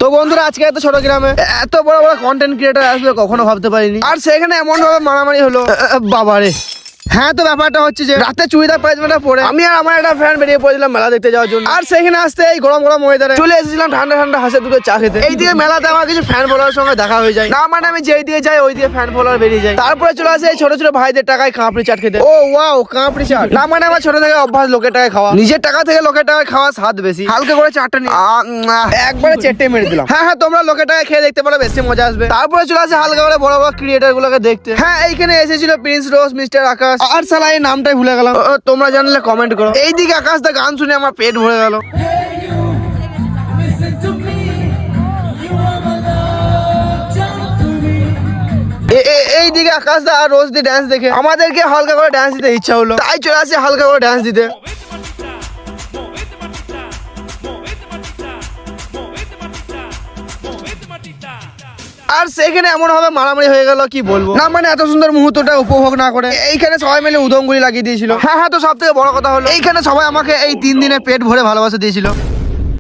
তো বন্ধুরা আজকে এত ছোট গ্রামে এত বড় বড় কন্টেন্ট ক্রিয়েটার আসবে কখনো ভাবতে পারিনি। আর সেখানে এমন ভাবে মারামারি হলো বাবারে। হ্যাঁ, তো ব্যাপারটা হচ্ছে যে রাতে চুড়িদার পায়জামাটা পরে আমি আর আমার একটা ফ্রেন্ড বেরিয়ে পড়েছিলাম মেলা দেখতে যাওয়ার জন্য। আর সেখানে আসতে এই গরম গরম ওয়েদারে চলে এসেছিলাম ঠান্ডা ঠান্ডা হাসে দুটো চা খেতে। এইদিকে মেলাতে আমার কিছু ফ্যান ফলোয়ারের সঙ্গে দেখা হয়ে যায়। না মানে আমি যেই দিকে যাই ওই দিকে ফ্যান ফলোয়ার বেরিয়ে যায়। তারপরে চলে আসে এই ছোট ছোট ভাইদের টাকায় কাঁপড়ি চাট খেতে। ও ওয়াও, কাঁপড়ি চাট। না মানে আমার ছোট থেকে অভ্যাস লোকের টাকায় খাওয়া, নিজের টাকা থেকে লোকের টাকায় খাওয়া স্বাদ বেশি। হালকা করে চাটটা নিয়ে একবারে চেটে মেরে দিলাম। হ্যাঁ হ্যাঁ, তোমরা লোকের টাকায় খেয়ে দেখতে পারো, বেশি মজা আসবে। তারপরে চলে আসে হালকা করে বড় বড় ক্রিয়েটার গুলোকে দেখতে। হ্যাঁ, এইখানে এসেছিল প্রিন্স রোজ, মিস্টার আকাশ, আর সালা এই নামটাই ভুলে গেলাম। তোমরা জানলে কমেন্ট করো। এইদিকে আকাশ দা গান শুনে আমার পেট ভরে গেল। এইদিকে আকাশ দা আর রোজ দি ডান্স দেখে আমাদেরকে হালকা করে ডান্স দিতে ইচ্ছা হলো, তাই চলে আসে হালকা করে ডান্স দিতে। আর সেখানে এমন ভাবে মারামারি হয়ে গেল কি বলবো। না মানে এত সুন্দর মুহূর্তটা উপভোগ না করে এইখানে সবাই মিলে উদমগুলি লাগিয়ে দিয়েছিল। হ্যাঁ হ্যাঁ, তো সব থেকে বড় কথা হলো এইখানে সবাই আমাকে এই 3 দিনে পেট ভরে ভালোবাসা দিয়েছিল।